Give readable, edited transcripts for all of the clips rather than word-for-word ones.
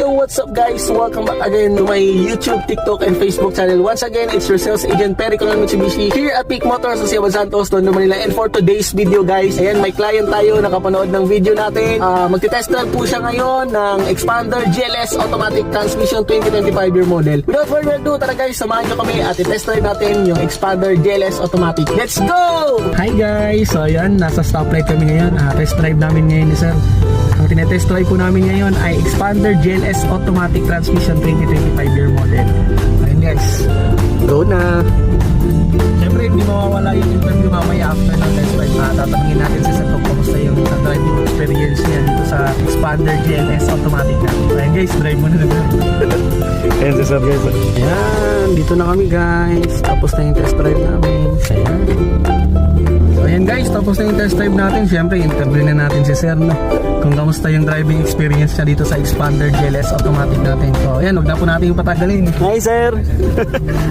Yo, what's up guys? Welcome back again to my YouTube, TikTok, and Facebook channel. Once again, it's your sales agent Perry Colon Mitsubishi here at Peak Motors sa Siaban Santos, Tondo, Manila. And for today's video guys, ayan, may client tayo nakapanood ng video natin. Magte-test drive po siya ngayon ng Expander GLS Automatic Transmission 2025 year model. Without further ado, tara guys, samahan nyo kami at i-test drive natin yung Expander GLS Automatic. Let's go! Hi guys! So ayan, nasa stoplight kami ngayon. Test drive namin ngayon ni sir. Ang tinetest drive po namin ngayon ay Expander GLS Automatic Transmission 2025 year model. Ayun guys, go na! Siyempre hindi mawawala yung interview mamaya after ng test drive. Tatanungin natin sa sir kung kamusta yung driving experience niya dito sa Expander GLS Automatic na. Ayun guys, drive mo na na. Ayan si sir guys. Ayan, dito na kami guys. Tapos na yung test drive namin. Ayan. Ayan guys, tapos na yung test drive natin. Siyempre, interview na natin si sir, no? Kung kamusta yung driving experience niya dito sa Expander GLS Automatic natin. So, ayan, huwag na po natin yung patagalin. Hi sir!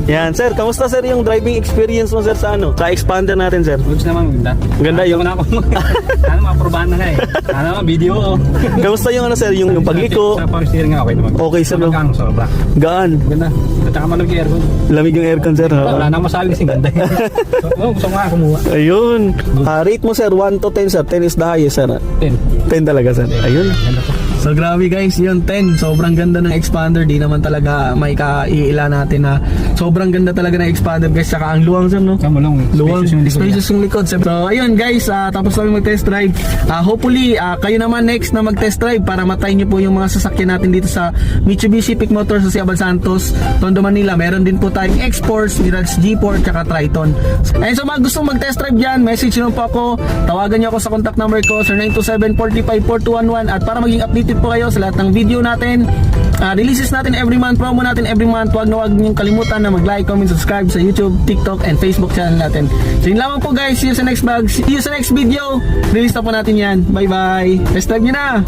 Yan, sir, kamusta sir yung driving experience mo sir sa ano? Sa Expander natin sir? Goods naman, maganda. Maganda yung... Sana makaprobahan na nga eh. Sana video ko. Kamusta yung ano sir, yung pagliko? Sa power steering nga, okay naman. Okay sir, no? Magkano, sobra. Gaan? Ganda. At saka malamig yung aircon. Lamig yung aircon sir, ha? Wala nang masabi kasi ganda. Gusto nga kumuha. Ayun. Rate mo sir, 1 to 10 sir. 10 is the highest sir. 10. 10 talaga sir. Ayun. Ganda po. So grabe guys, yun 10. Sobrang ganda ng Expander. Di naman talaga may kaiila natin na sobrang ganda talaga ng Expander guys. Saka ang luwang sir, no? Kamulong. Luwang, spacious yung likod. So ayun guys, tapos namin mag-test drive. Hopefully, kayo naman next na mag-test drive para matry nyo po yung mga sasakyan natin dito sa Mitsubishi Peak Motors sa Siaban Santos, Tondo, Manila. Meron din po tayong X-Force, Mirage G4, tsaka Triton. And so mga gustong mag-test drive dyan, message nyo po ako. Tawagan nyo ako sa contact number ko, 0927-45-4211. At para maging updated po kayo sa lahat ng video natin, releases natin every month, promo natin every month, huwag niyong kalimutan na mag-like, comment, subscribe sa YouTube, TikTok, and Facebook channel natin. So yun lamang po guys, see you sa next vlog, see you sa next video. Release na po natin yan. Bye bye, test drive nyo na.